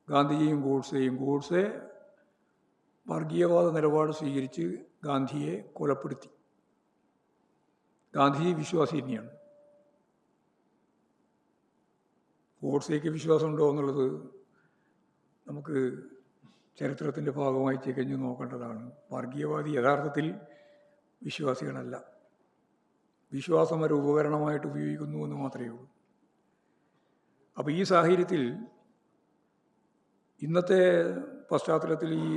ഗാന്ധിജിയും ഗോഡ്സെ വർഗീയവാദ നിലപാട് സ്വീകരിച്ച് ഗാന്ധിയെ കൊലപ്പെടുത്തി. ഗാന്ധിജി വിശ്വാസി തന്നെയാണ്. ഗോഡ്സേക്ക് വിശ്വാസമുണ്ടോ എന്നുള്ളത് നമുക്ക് ചരിത്രത്തിൻ്റെ ഭാഗമായി തികഞ്ഞു നോക്കേണ്ടതാണ്. വർഗീയവാദി യഥാർത്ഥത്തിൽ വിശ്വാസികളല്ല, വിശ്വാസം ഒരു ഉപകരണമായിട്ട് ഉപയോഗിക്കുന്നു എന്ന് മാത്രമേ ഉള്ളൂ. അപ്പോൾ ഈ സാഹചര്യത്തിൽ ഇന്നത്തെ പശ്ചാത്തലത്തിൽ ഈ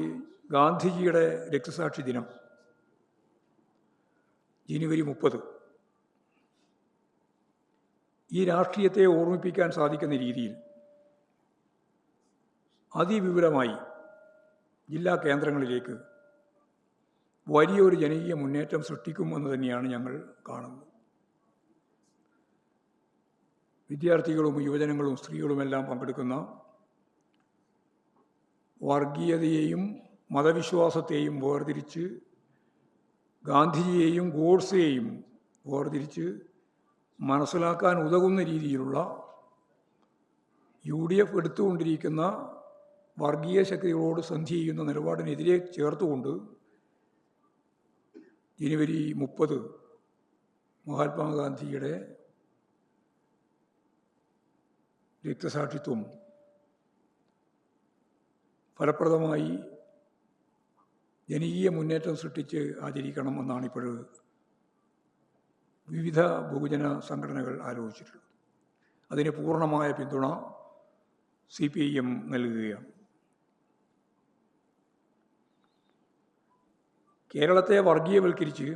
ഗാന്ധിജിയുടെ രക്തസാക്ഷി ദിനം ജനുവരി 30 ഈ രാഷ്ട്രീയത്തെ ഓർമ്മിപ്പിക്കാൻ സാധിക്കുന്ന രീതിയിൽ അതിവിപുലമായി ജില്ലാ കേന്ദ്രങ്ങളിലേക്ക് വലിയൊരു ജനകീയ മുന്നേറ്റം സൃഷ്ടിക്കുമെന്ന് തന്നെയാണ് ഞങ്ങൾ കാണുന്നത്. വിദ്യാർത്ഥികളും യുവജനങ്ങളും സ്ത്രീകളുമെല്ലാം പങ്കെടുക്കുന്ന വർഗീയതയെയും മതവിശ്വാസത്തെയും വേർതിരിച്ച്, ഗാന്ധിജിയെയും ഗോഡ്സെയെയും വേർതിരിച്ച് മനസ്സിലാക്കാൻ ഉതകുന്ന രീതിയിലുള്ള UDF എടുത്തുകൊണ്ടിരിക്കുന്ന വർഗീയ ശക്തികളോട് സന്ധി ചെയ്യുന്ന നിലപാടിനെതിരെ ചേർത്തുകൊണ്ട് ജനുവരി 30 മഹാത്മാഗാന്ധിയുടെ രക്തസാക്ഷിത്വം ഫലപ്രദമായി ജനകീയ മുന്നേറ്റം സൃഷ്ടിച്ച് ആചരിക്കണം എന്നാണിപ്പോൾ വിവിധ ബഹുജന സംഘടനകൾ ആലോചിച്ചിട്ടുള്ളത്. അതിന് പൂർണ്ണമായ പിന്തുണ CPIM നൽകുകയാണ്. കേരളത്തെ വർഗീയവൽക്കരിച്ച്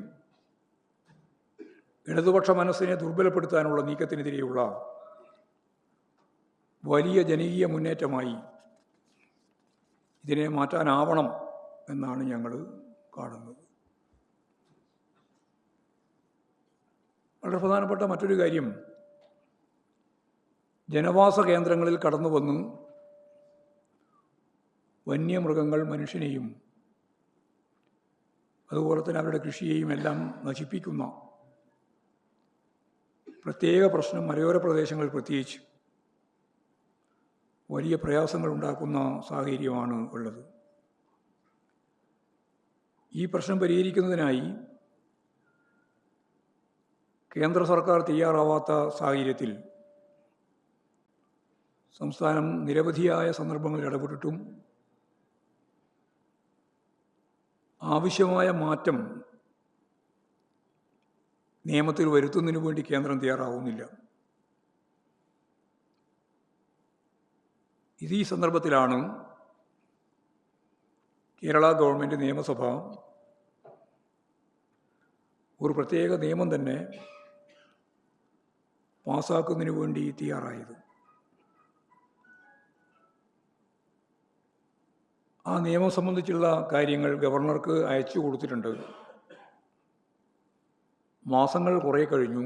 ഇടതുപക്ഷ മനസ്സിനെ ദുർബലപ്പെടുത്താനുള്ള നീക്കത്തിനെതിരെയുള്ള വലിയ ജനകീയ മുന്നേറ്റമായി ഇതിനെ മാറ്റാനാവണം എന്നാണ് ഞങ്ങൾ കാണുന്നത്. വളരെ പ്രധാനപ്പെട്ട മറ്റൊരു കാര്യം, ജനവാസ കേന്ദ്രങ്ങളിൽ കടന്നു വന്ന് വന്യമൃഗങ്ങൾ മനുഷ്യനെയും അതുപോലെ തന്നെ അവരുടെ കൃഷിയെയും എല്ലാം നശിപ്പിക്കുന്ന പ്രത്യേക പ്രശ്നം മലയോര പ്രദേശങ്ങളിൽ പ്രത്യേകിച്ച് വലിയ പ്രയാസങ്ങൾ ഉണ്ടാക്കുന്ന സാഹചര്യമാണ് ഉള്ളത്. ഈ പ്രശ്നം പരിഹരിക്കുന്നതിനായി കേന്ദ്ര സർക്കാർ തയ്യാറാവാത്ത സാഹചര്യത്തിൽ സംസ്ഥാനം നിരവധിയായ സന്ദർഭങ്ങളിൽ ഇടപെട്ടിട്ടും ആവശ്യമായ മാറ്റം നിയമത്തിൽ വരുത്തുന്നതിനു വേണ്ടി കേന്ദ്രം തയ്യാറാവുന്നില്ല. ഈ സന്ദർഭത്തിലാണ് കേരള ഗവൺമെൻറ് നിയമസഭ ഒരു പ്രത്യേക നിയമം തന്നെ പാസ്സാക്കുന്നതിന് വേണ്ടി തയ്യാറായത്. ആ നിയമം സംബന്ധിച്ചുള്ള കാര്യങ്ങൾ ഗവർണർക്ക് അയച്ചു കൊടുത്തിട്ടുണ്ട്. മാസങ്ങൾ കുറേ കഴിഞ്ഞു.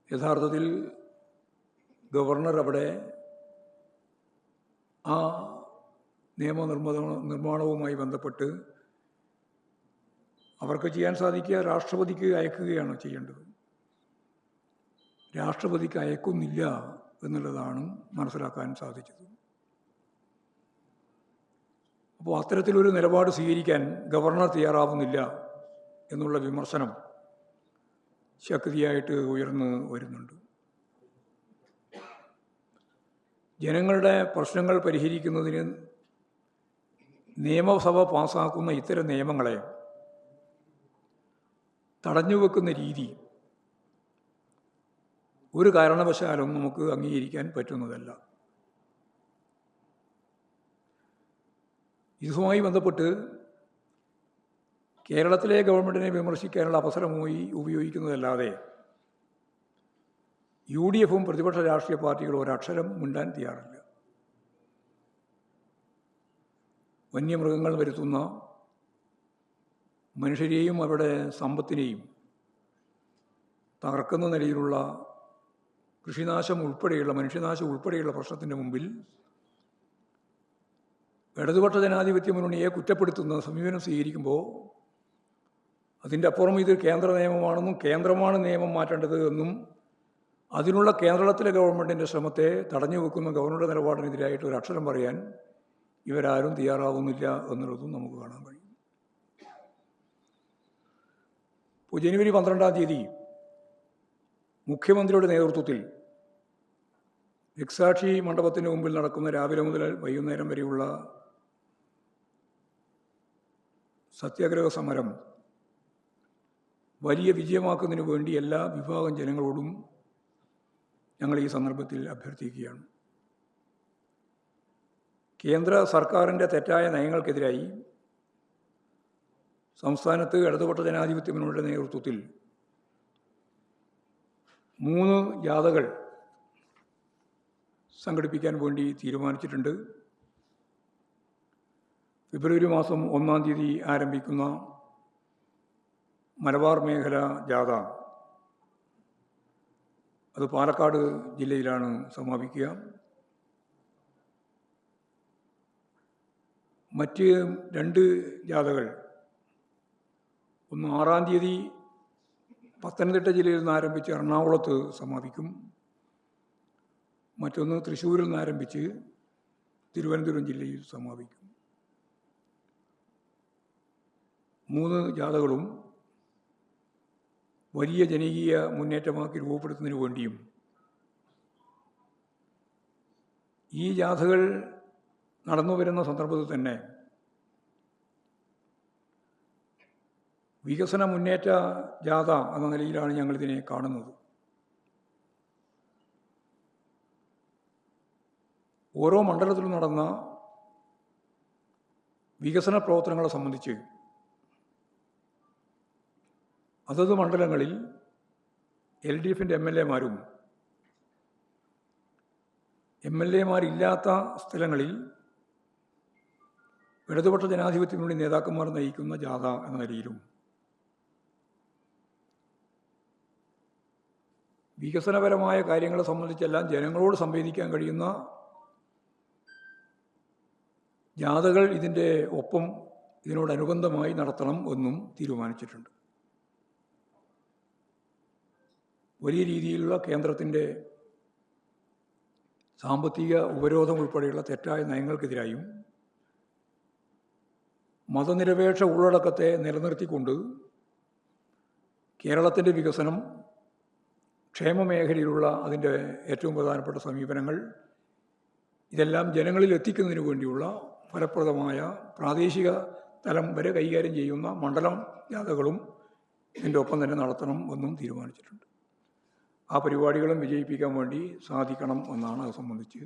യഥാർത്ഥത്തിൽ ഗവർണർ അവിടെ ആ നിർമ്മാണവുമായി ബന്ധപ്പെട്ട് അവർക്ക് ചെയ്യാൻ സാധിക്കുക രാഷ്ട്രപതിക്ക് അയക്കുകയാണ് ചെയ്യേണ്ടത്. രാഷ്ട്രപതിക്ക് അയക്കുന്നില്ല എന്നുള്ളതാണ് മനസ്സിലാക്കാൻ സാധിച്ചത്. അപ്പോൾ അത്തരത്തിലൊരു നിലപാട് സ്വീകരിക്കാൻ ഗവർണർ തയ്യാറാവുന്നില്ല എന്നുള്ള വിമർശനം ശക്തിയായിട്ട് ഉയർന്നു വരുന്നുണ്ട്. ജനങ്ങളുടെ പ്രശ്നങ്ങൾ പരിഹരിക്കുന്നതിന് നിയമസഭ പാസ്സാക്കുന്ന ഇത്തരം നിയമങ്ങളെ തടഞ്ഞുവെക്കുന്ന രീതി ഒരു കാരണവശാലും നമുക്ക് അംഗീകരിക്കാൻ പറ്റുന്നതല്ല. ഇതുമായി ബന്ധപ്പെട്ട് കേരളത്തിലെ ഗവൺമെൻറ്റിനെ വിമർശിക്കാനുള്ള അവസരമായി ഉപയോഗിക്കുന്നതല്ലാതെ UDFും പ്രതിപക്ഷ രാഷ്ട്രീയ പാർട്ടികളും ഒരക്ഷരം മിണ്ടാൻ തയ്യാറില്ല. വന്യമൃഗങ്ങൾ വരുത്തുന്ന മനുഷ്യരെയും അവരുടെ സമ്പത്തിനെയും തകർക്കുന്ന നിലയിലുള്ള കൃഷിനാശം ഉൾപ്പെടെയുള്ള മനുഷ്യനാശം ഉൾപ്പെടെയുള്ള പ്രശ്നത്തിൻ്റെ മുമ്പിൽ ഇടതുപക്ഷ ജനാധിപത്യ മുന്നണിയെ കുറ്റപ്പെടുത്തുന്ന സമീപനം സ്വീകരിക്കുമ്പോൾ അതിൻ്റെ അപ്പുറം ഇത് കേന്ദ്ര നിയമമാണെന്നും കേന്ദ്രമാണ് നിയമം മാറ്റേണ്ടത് എന്നും അതിനുള്ള കേരളത്തിലെ ഗവൺമെൻറ്റിൻ്റെ ശ്രമത്തെ തടഞ്ഞു വെക്കുന്ന ഗവർണറുടെ നിലപാടിനെതിരായിട്ട് ഒരു അക്ഷരം പറയാൻ ഇവരാരും തയ്യാറാവുന്നില്ല എന്നുള്ളതും നമുക്ക് കാണാൻ കഴിയും. ഇപ്പോൾ ജനുവരി 12-ാം തീയതി മുഖ്യമന്ത്രിയുടെ നേതൃത്വത്തിൽ രക്തസാക്ഷി മണ്ഡപത്തിന് മുമ്പിൽ നടക്കുന്ന രാവിലെ മുതൽ വൈകുന്നേരം വരെയുള്ള സത്യാഗ്രഹ സമരം വലിയ വിജയമാക്കുന്നതിന് വേണ്ടി എല്ലാ വിഭാഗം ജനങ്ങളോടും ഞങ്ങൾ ഈ സന്ദർഭത്തിൽ അഭ്യർത്ഥിക്കുകയാണ്. കേന്ദ്ര സർക്കാരിൻ്റെ തെറ്റായ നയങ്ങൾക്കെതിരായി സംസ്ഥാനത്ത് ഇടതുപക്ഷ ജനാധിപത്യ മുന്നണിയുടെ നേതൃത്വത്തിൽ 3 ജാഥകൾ സംഘടിപ്പിക്കാൻ വേണ്ടി തീരുമാനിച്ചിട്ടുണ്ട്. ഫെബ്രുവരി മാസം 1-ാം തീയതി ആരംഭിക്കുന്ന മലബാർ മേഖല ജാഥ അത് പാലക്കാട് ജില്ലയിലാണ് സമാപിക്കുക. മറ്റ് 2 ജാഥകൾ, ഒന്ന് 6-ാം തീയതി പത്തനംതിട്ട ജില്ലയിൽ നിന്ന് ആരംഭിച്ച് എറണാകുളത്ത് സമാപിക്കും. മറ്റൊന്ന് തൃശ്ശൂരിൽ നിന്ന് ആരംഭിച്ച് തിരുവനന്തപുരം ജില്ലയിൽ സമാപിക്കും. 3 ജാഥകളും വലിയ ജനകീയ മുന്നേറ്റമാക്കി രൂപപ്പെടുത്തുന്നതിന് വേണ്ടിയും ഈ ജാഥകൾ നടന്നു വരുന്ന സന്ദർഭത്തിൽ തന്നെ വികസന മുന്നേറ്റ ജാഥ എന്ന നിലയിലാണ് ഞങ്ങളിതിനെ കാണുന്നത്. ഓരോ മണ്ഡലത്തിലും നടന്ന വികസന പ്രവർത്തനങ്ങളെ സംബന്ധിച്ച് അതത് മണ്ഡലങ്ങളിൽ LDFൻ്റെ MLAമാരും MLAമാരില്ലാത്ത സ്ഥലങ്ങളിൽ ഇടതുപക്ഷ ജനാധിപത്യ മുന്നണി നേതാക്കന്മാർ നയിക്കുന്ന ജാഥ എന്ന നിലയിലും വികസനപരമായ കാര്യങ്ങളെ സംബന്ധിച്ചെല്ലാം ജനങ്ങളോട് സംവേദിക്കാൻ കഴിയുന്ന ജാഥകൾ ഇതിൻ്റെ ഒപ്പം ഇതിനോടനുബന്ധമായി നടത്തണം എന്നും തീരുമാനിച്ചിട്ടുണ്ട്. വലിയ രീതിയിലുള്ള കേന്ദ്രത്തിൻ്റെ സാമ്പത്തിക ഉപരോധം ഉൾപ്പെടെയുള്ള തെറ്റായ നയങ്ങൾക്കെതിരായും മതനിരപേക്ഷ ഉള്ളടക്കത്തെ നിലനിർത്തിക്കൊണ്ട് കേരളത്തിൻ്റെ വികസനം, ക്ഷേമമേഖലയിലുള്ള അതിൻ്റെ ഏറ്റവും പ്രധാനപ്പെട്ട സമീപനങ്ങൾ ഇതെല്ലാം ജനങ്ങളിൽ എത്തിക്കുന്നതിന് വേണ്ടിയുള്ള ഫലപ്രദമായ പ്രാദേശിക തലം വരെ കൈകാര്യം ചെയ്യുന്ന മണ്ഡലം ജാഥകളും ഇതിൻ്റെ ഒപ്പം തന്നെ നടത്തണം എന്നും തീരുമാനിച്ചിട്ടുണ്ട്. ആ പരിപാടികളും വിജയിപ്പിക്കാൻ വേണ്ടി സാധിക്കണം എന്നാണ് അത് സംബന്ധിച്ച്